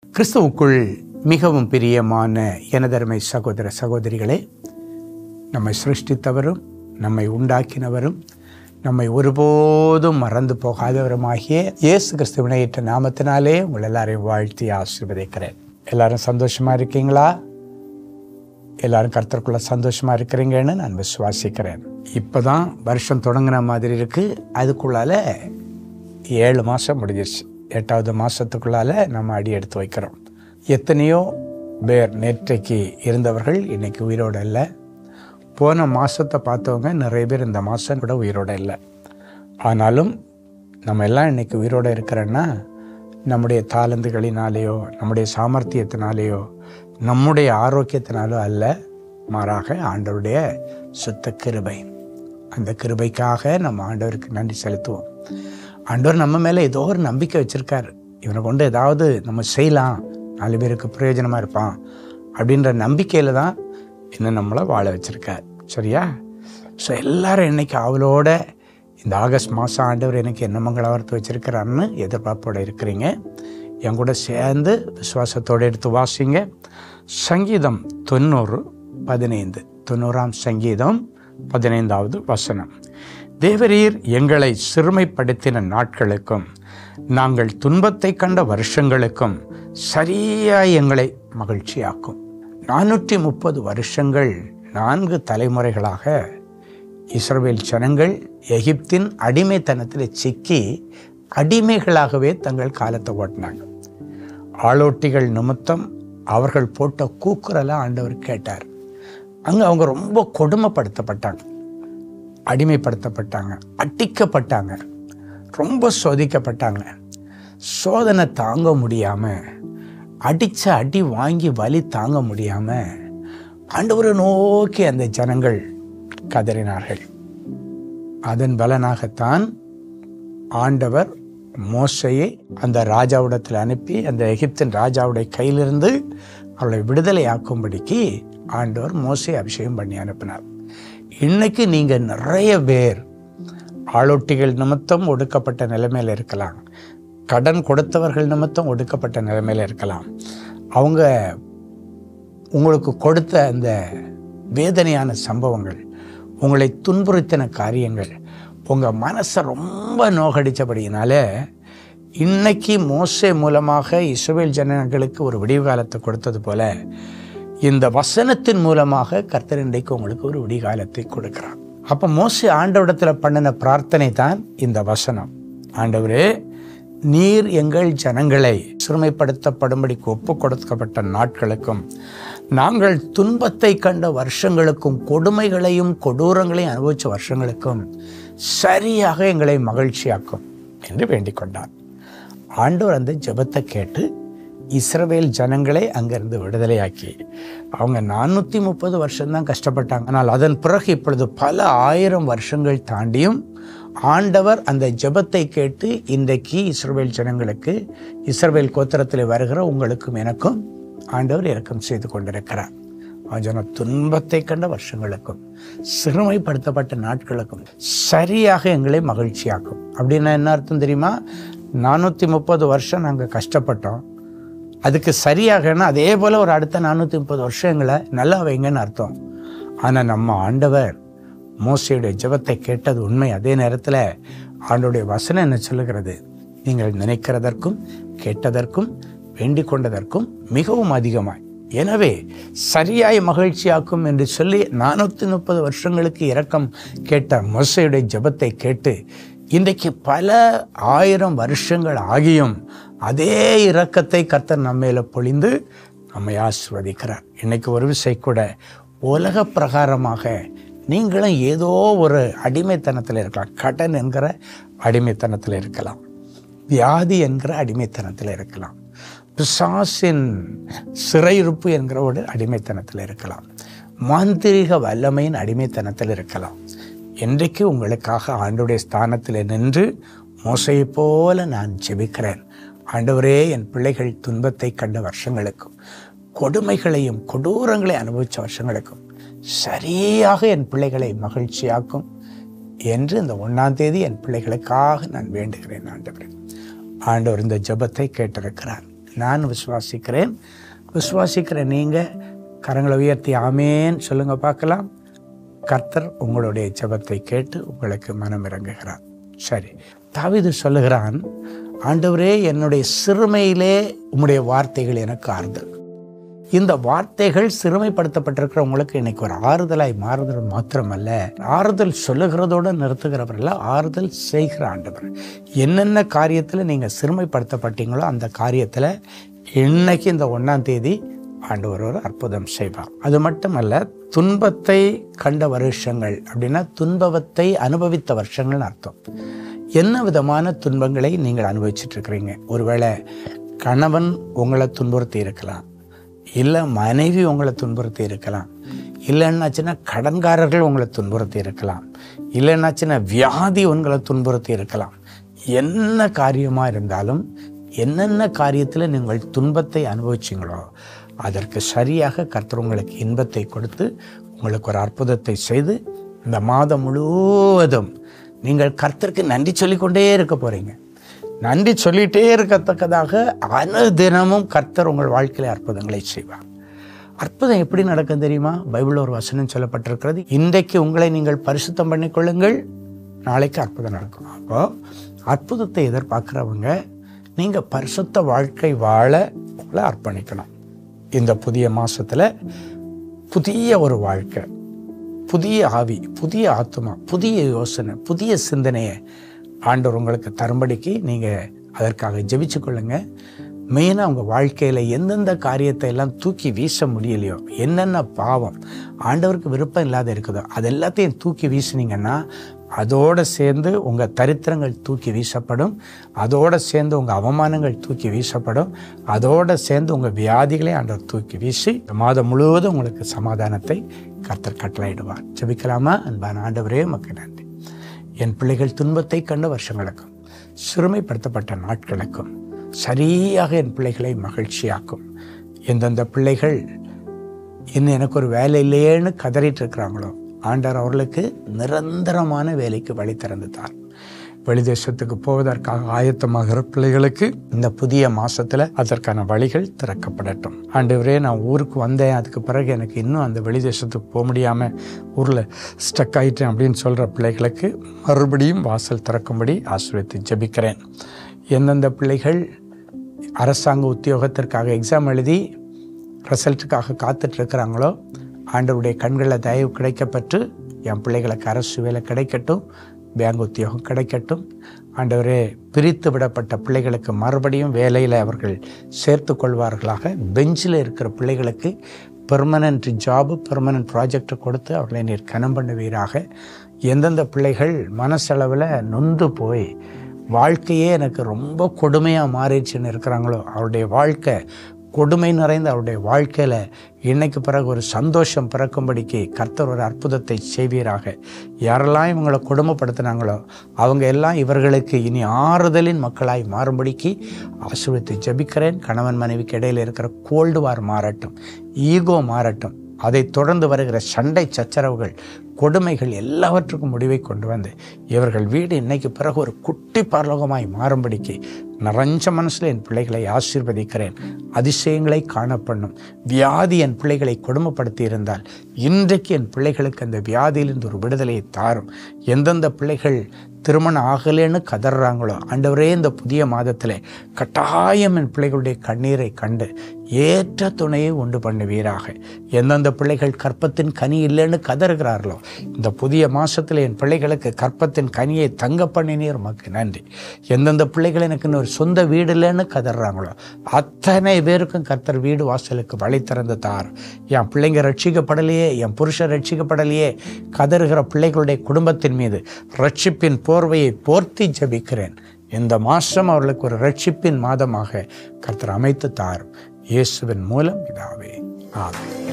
கிறிஸ்துவுக்குள் மிகவும் பிரியமான எனதருமை சகோதர சகோதரிகளே, நம்மை சிருஷ்டித்தவரும் நம்மை உண்டாக்கினவரும் நம்மை ஒருபோதும் மறந்து போகாதவருமாகிய இயேசு கிறிஸ்துவினை ஏற்ற நாமத்தினாலே உங்கள் எல்லாரையும் வாழ்த்தி ஆசீர்வதிக்கிறேன். எல்லாரும் சந்தோஷமா இருக்கீங்களா? எல்லாரும் கர்த்தருக்குள்ள சந்தோஷமா இருக்கிறீங்கன்னு நான் விசுவாசிக்கிறேன். இப்போதான் வருஷம் தொடங்கின மாதிரி இருக்கு. அதுக்குள்ளால 7 மாதம் முடிஞ்சிருச்சு. 8வது மாதத்துக்குள்ளால நம்ம அடி எடுத்து வைக்கிறோம். எத்தனையோ பேர் நேற்றைக்கு இருந்தவர்கள் இன்னைக்கு உயிரோடு இல்லை. போன மாதத்தை பார்த்தவங்க நிறைய பேர் இந்த மாதம் கூட உயிரோடு இல்லை. ஆனாலும் நம்ம எல்லாம் இன்னைக்கு உயிரோடு இருக்கிறோன்னா நம்முடைய தாளந்துகளினாலேயோ நம்முடைய சாமர்த்தியத்தினாலேயோ நம்முடைய ஆரோக்கியத்தினாலோ அல்ல, மாறாக ஆண்டவருடைய சுத்த கிருபை. அந்த கிருபைக்காக நம்ம ஆண்டவருக்கு நன்றி செலுத்துவோம். ஆண்டவர் நம்ம மேலே ஏதோ ஒரு நம்பிக்கை வச்சுருக்காரு. இவனை கொண்டு ஏதாவது நம்ம செய்யலாம், 4 பேருக்கு பிரயோஜனமாக இருப்பான் அப்படின்ற நம்பிக்கையில் தான் இன்னும் நம்மளை வாழ வச்சுருக்கார். சரியா? ஸோ எல்லாரும் இன்னைக்கு அவளோட இந்த ஆகஸ்ட் மாதம் ஆண்டவர் எனக்கு என்ன மங்களவார்த்தை வச்சுருக்கிறான்னு எதிர்பார்ப்போடு இருக்கிறீங்க. என் கூட சேர்ந்து விசுவாசத்தோடு எடுத்து வாசிங்க. சங்கீதம் 90:15. 90ஆம் சங்கீதம் 15வது வசனம். தேவரீர் எங்களை சிறுமைப்படுத்தின நாட்களுக்கும் நாங்கள் துன்பத்தை கண்ட வருஷங்களுக்கும் சரியாய் எங்களை மகிழ்ச்சியாக்கும். 430 வருஷங்கள் 4 தலைமுறைகளாக இஸ்ரவேல் ஜனங்கள் எகிப்தின் அடிமைத்தனத்தில் சிக்கி அடிமைகளாகவே தங்கள் காலத்தை ஓட்டினாங்க. ஆளோட்டிகள் நிமித்தம் அவர்கள் போட்ட கூக்குரலை ஆண்டவர் கேட்டார். அங்கே அவங்க ரொம்ப கொடுமைப்படுத்தப்பட்டாங்க, அடிமைப்படுத்தப்பட்டாங்க, அடிக்கப்பட்டாங்க, ரொம்ப சோதிக்கப்பட்டாங்க. சோதனை தாங்க முடியாமல், அடித்த அடி வாங்கி வலி தாங்க முடியாமல் ஆண்டவரை நோக்கி அந்த ஜனங்கள் கதறினார்கள். அதன் பலனாகத்தான் ஆண்டவர் மோசையை அந்த ராஜாவிடத்தில் அனுப்பி அந்த எகிப்தின் ராஜாவுடைய கையிலிருந்து அவளை விடுதலையாக்கும்படிக்கு ஆண்டவர் மோசையை அபிஷேகம் பண்ணி அனுப்பினார். இன்னைக்கு நீங்கள் நிறைய பேர் ஆளொட்டிகள் நிமித்தம் ஒடுக்கப்பட்ட நிலைமையில் இருக்கலாம், கடன் கொடுத்தவர்கள் நிமித்தம் ஒடுக்கப்பட்ட நிலைமையில் இருக்கலாம். அவங்க உங்களுக்கு கொடுத்த அந்த வேதனையான சம்பவங்கள், உங்களை துன்புறுத்தின காரியங்கள் உங்கள் மனசை ரொம்ப நோகடித்தபடியினால இன்னைக்கு மோசே மூலமாக இஸ்ரவேல் ஜனங்களுக்கு ஒரு விடிவு காலத்தை கொடுத்தது போல இந்த வசனத்தின் மூலமாக கர்த்தர் இன்றைக்கு உங்களுக்கு ஒரு விடிகாலத்தை கொடுக்கிறார். அப்போ மோசே ஆண்டவரிடத்தில் பண்ணின பிரார்த்தனை தான் இந்த வசனம். ஆண்டவரே, நீர் எங்கள் ஜனங்களை சிறுமைப்படுத்தப்படும்படிக்கு ஒப்பு கொடுக்கப்பட்ட நாட்களுக்கும் நாங்கள் துன்பத்தை கண்ட வருஷங்களுக்கும் கொடுமைகளையும் கொடூரங்களையும் அனுபவித்த வருஷங்களுக்கும் சரியாக எங்களை மகிழ்ச்சியாக்கும் என்று வேண்டிக் கொண்டார். ஆண்டவர் அந்த ஜெபத்தை கேட்டு இஸ்ரவேல் ஜனங்களை அங்கிருந்து விடுதலையாக்கி அவங்க 430 வருஷம்தான் கஷ்டப்பட்டாங்க. ஆனால் அதன் பிறகு இப்பொழுது பல 1000 வருஷங்கள் தாண்டியும் ஆண்டவர் அந்த ஜெபத்தை கேட்டு இன்றைக்கு இஸ்ரவேல் ஜனங்களுக்கு, இஸ்ரவேல் கோத்திரத்தில் வருகிற உங்களுக்கும் எனக்கும் ஆண்டவர் இரக்கம் செய்து கொண்டிருக்கிறார். ஜன துன்பத்தை கண்ட வருஷங்களுக்கும் சிறுமைப்படுத்தப்பட்ட நாட்களுக்கும் சரியாக எங்களை மகிழ்ச்சியாக்கும். அப்படின்னா என்ன அர்த்தம் தெரியுமா? 430 வருஷம் நாங்கள் கஷ்டப்பட்டோம், அதுக்கு சரியாகனா அதே போல் ஒரு அடுத்த 430 வருஷம் எங்களை நல்லா வைங்கன்னு அர்த்தம். ஆனால் நம்ம ஆண்டவர் மோசையுடைய ஜெபத்தை கேட்டது உண்மை. அதே நேரத்தில் ஆண்டோடைய வசனம் என்ன சொல்லுகிறது? நீங்கள் நினைக்கிறதற்கும் கேட்டதற்கும் வேண்டிக் கொண்டதற்கும் மிகவும் அதிகமாய், எனவே சரியாய் மகிழ்ச்சியாக்கும் என்று சொல்லி 430 வருஷங்களுக்கு இரக்கம் கேட்ட மோசையுடைய ஜெபத்தை கேட்டு இன்றைக்கு பல 1000 வருஷங்கள் ஆகியும் அதே இரக்கத்தை கர்த்தர் நம்மையில பொழிந்து நம்மை ஆசீர்வதிக்கிறார். இன்னைக்கு ஒரு விசை கூட உலக பிரகாரமாக நீங்களும் ஏதோ ஒரு அடிமைத்தனத்தில் இருக்கலாம். கடன் என்கிற அடிமைத்தனத்தில் இருக்கலாம், வியாதி என்கிற அடிமைத்தனத்தில் இருக்கலாம், பிசாசின் சிறையிருப்பு என்கிற ஒரு அடிமைத்தனத்தில் இருக்கலாம், மாந்திரீக வல்லமையின் அடிமைத்தனத்தில் இருக்கலாம். இன்றைக்கு உங்களுக்காக ஆண்டவருடைய ஸ்தானத்தில் நின்று மோசையை போல நான் ஜெபிக்கிறேன். ஆண்டவரே, என் பிள்ளைகள் துன்பத்தை கண்ட வருஷங்களுக்கும் கொடுமைகளையும் கொடூரங்களையும் அனுபவித்த வருஷங்களுக்கும் சரியாக என் பிள்ளைகளை மகிழ்ச்சியாக்கும் என்று இந்த 1ஆம் தேதி என் பிள்ளைகளுக்காக நான் வேண்டுகிறேன். ஆண்டவர் இந்த ஜெபத்தை கேட்டிருக்கிறார். நான் விசுவாசிக்கிறேன். விசுவாசிக்கிற நீங்கள் கரங்களை உயர்த்தி ஆமேன் சொல்லுங்கள் பார்க்கலாம். கர்த்தர் உங்களுடைய ஜெபத்தை கேட்டு உங்களுக்கு மனம் இறங்குகிறார். சரி, தாவீது சொல்லுகிறான், ஆண்டவரே, என்னுடைய சிறுமையிலே உம்முடைய வார்த்தைகள் எனக்கு ஆறுதல். இந்த வார்த்தைகள் சிறுமைப்படுத்தப்பட்டிருக்கிறவங்களுக்கு இன்னைக்கு ஒரு ஆறுதலாய் மாறுதல் மாத்திரமல்ல, ஆறுதல் சொல்லுகிறதோடு நிறுத்துகிறவர்கள ஆறுதல் செய்கிற ஆண்டவர். என்னென்ன காரியத்தில் நீங்கள் சிறுமைப்படுத்தப்பட்டீங்களோ அந்த காரியத்தில் இன்னைக்கு இந்த 1ஆம் தேதி ஆண்டவர் ஒரு அற்புதம் செய்வார். அது மட்டுமல்ல, துன்பத்தை கண்ட வருஷங்கள் அப்படின்னா துன்பத்தை அனுபவித்த வருஷங்கள்னு அர்த்தம். என்ன விதமான துன்பங்களை நீங்கள் அனுபவிச்சுட்டு இருக்கிறீங்க? ஒருவேளை கணவன் உங்களை துன்புறுத்தி இருக்கலாம், இல்லை மனைவி உங்களை துன்புறுத்தி இருக்கலாம், இல்லைன்னாச்சுன்னா கடன்காரர்கள் உங்களை துன்புறுத்தி இருக்கலாம், இல்லைன்னாச்சுன்னா வியாதி உங்களை துன்புறுத்தி இருக்கலாம். என்ன காரியமாக இருந்தாலும், என்னென்ன காரியத்தில் நீங்கள் துன்பத்தை அனுபவிச்சிங்களோ அதற்கு சரியாக கர்த்தர் உங்களுக்கு இன்பத்தை கொடுத்து உங்களுக்கு ஒரு அற்புதத்தை செய்து இந்த மாதம் முழுவதும் நீங்கள் கர்த்தருக்கு நன்றி சொல்லிக்கொண்டே இருக்க போகிறீங்க. நன்றி சொல்லிகிட்டே இருக்கத்தக்கதாக அனுதினமும் கர்த்தர் உங்கள் வாழ்க்கையில் அற்புதங்களை செய்வார். அற்புதம் எப்படி நடக்கும் தெரியுமா? பைபிளில் ஒரு வசனம் சொல்லப்பட்டிருக்கிறது, இன்றைக்கு உங்களை நீங்கள் பரிசுத்தம் பண்ணிக்கொள்ளுங்கள், நாளைக்கு அற்புதம் நடக்கும். அப்போ அற்புதத்தை எதிர்பார்க்குறவங்க நீங்கள் பரிசுத்த வாழ்க்கை வாழ உங்களை அர்ப்பணிக்கணும். இந்த புதிய மாதத்தில் புதிய ஒரு வாழ்க்கை, புதிய ஆவி, புதிய ஆத்மா, புதிய யோசனை, புதிய சிந்தனையை ஆண்டவர் உங்களுக்கு தரும்படிக்கு நீங்கள் அதற்காக ஜெபிச்சு கொள்ளுங்க. மெயினாக உங்கள் வாழ்க்கையில் எந்தெந்த காரியத்தை எல்லாம் தூக்கி வீச முடியலையோ, என்னென்ன பாவம் ஆண்டவருக்கு விருப்பம் இல்லாத இருக்குதோ அது எல்லாத்தையும் தூக்கி வீசினீங்கன்னா அதோடு சேர்ந்து உங்கள் தரித்திரங்கள் தூக்கி வீசப்படும், அதோடு சேர்ந்து உங்கள் அவமானங்கள் தூக்கி வீசப்படும், அதோடு சேர்ந்து உங்கள் வியாதிகளை ஆண்டவர் தூக்கி வீசி மாதம் முழுவதும் உங்களுக்கு சமாதானத்தை கர்த்தர் கட்டளையிடுவார். ஜெபிக்கலாமா? அன்பான ஆண்டவரே, உமக்கு நன்றி. என் பிள்ளைகள் துன்பத்தை கண்ட வருஷங்களுக்கும் சிறுமைப்படுத்தப்பட்ட நாட்களுக்கும் சரியாக என் பிள்ளைகளை மகிழ்ச்சியாக்கும். எந்தெந்த பிள்ளைகள் இன்னும் எனக்கு ஒரு வேலை இல்லையேன்னு கதறிட்டு இருக்கிறாங்களோ ஆண்டவர் அவர்களுக்கு நிரந்தரமான வேலைக்கு வழி திறந்துட்டார். வெளிதேசத்துக்கு போவதற்காக ஆயத்தமாகிற பிள்ளைகளுக்கு இந்த புதிய மாசத்துல அதற்கான வழிகள் திறக்கப்படட்டும். ஆண்டவரே, நான் ஊருக்கு வந்தேன், அதுக்கு பிறகு எனக்கு இன்னும் அந்த வெளிதேசத்துக்கு போக முடியாம ஊர்ல ஸ்டக் ஆயிட்டேன் அப்படின்னு சொல்ற பிள்ளைகளுக்கு மறுபடியும் வாசல் திறக்கும்படி ஆசீர்வதித்து ஜெபிக்கிறேன். எந்தெந்த பிள்ளைகள் அரசாங்க உத்தியோகத்திற்காக எக்ஸாம் எழுதி ரிசல்ட்டுக்காக காத்துட்டு இருக்கிறாங்களோ ஆண்டவருடைய கண்களில் தயவு கிடைக்கப்பட்டு என் பிள்ளைகளுக்கு அரசு வேலை கிடைக்கட்டும், பேங்க் உத்தியோகம் கிடைக்கட்டும். ஆண்டவரே, பிரித்து விடப்பட்ட பிள்ளைகளுக்கு மறுபடியும் வேலையில் அவர்கள் சேர்த்து கொள்வார்களாக. பெஞ்சில் இருக்கிற பிள்ளைகளுக்கு பெர்மனன்ட் ஜாபு, பெர்மனன்ட் ப்ராஜெக்டை கொடுத்து அவர்களை நீர் கனம் பண்ணுவீராக. எந்தெந்த பிள்ளைகள் மனசளவில் நொந்து போய் வாழ்க்கையே எனக்கு ரொம்ப கொடுமையாக மாறிடுச்சுன்னு இருக்கிறாங்களோ அவருடைய வாழ்க்கை கொடுமை நிறைந்த அவருடைய வாழ்க்கையில் இன்னைக்கு பிறகு ஒரு சந்தோஷம் பிறக்கும்படிக்கு கர்த்தர் ஒரு அற்புதத்தை செய்வீராக. யாரெல்லாம் இவங்களை கொடுமைப்படுத்தினாங்களோ அவங்க எல்லாம் இவர்களுக்கு இனி ஆறுதலின் மக்களாய் மாறும்படிக்கு ஆசீர்வதித்து ஜெபிக்கிறேன். கணவன் மனைவிக்கு இடையில் இருக்கிற கோல்டு வார் மாறட்டும், ஈகோ மாறட்டும். அதை தொடர்ந்து வருகிற சண்டை சச்சரவுகள், கொடுமைகள் எல்லாவற்றுக்கும் முடிவை கொண்டு வந்து இவர்கள் வீடு இன்னைக்கு பிறகு ஒரு குட்டி பரலோகமாய் மாறும்படிக்கு நிறைஞ்ச மனசில் என் பிள்ளைகளை ஆசீர்வதிக்கிறேன். அதிசயங்களை காணப்பண்ணும். வியாதி என் பிள்ளைகளை கொடுமைப்படுத்தி இருந்தால் இன்றைக்கு என் பிள்ளைகளுக்கு அந்த வியாதியிலிருந்து ஒரு விடுதலையை தாரும். எந்தெந்த பிள்ளைகள் திருமணம் ஆகலேன்னு கதறாங்களோ ஆண்டவரே, இந்த புதிய மாதத்தில் கட்டாயம் என் பிள்ளைகளுடைய கண்ணீரை கண்டு ஏற்ற துணையை உண்டு பண்ணுவீராக. எந்தெந்த பிள்ளைகள் கற்பத்தின் கனி இல்லைன்னு கதறுகிறார்களோ இந்த புதிய மாதத்தில் என் பிள்ளைகளுக்கு கற்பத்தின் கனியை தங்க பண்ணினீர், உமக்கு நன்றி. எந்தெந்த பிள்ளைகள் எனக்கு இன்னொரு சொந்த வீடு இல்லைன்னு கதறாங்களோ அத்தனை பேருக்கும் கர்த்தர் வீடு வாசலுக்கு வழி திறந்து தார். என் பிள்ளைங்க ரட்சிக்கப்படலையே, என் புருஷன் ரட்சிக்கப்படலையே கதறுகிற பிள்ளைகளுடைய குடும்பத்தின் மீது ரட்சிப்பின் போர்வையை போர்த்தி ஜெபிக்கிறேன். இந்த மாதம் அவர்களுக்கு ஒரு ரட்சிப்பின் மாதமாக கர்த்தர் அமைத்து தாரும். இயேசுவின் மூலம் பிதாவே, ஆமென்.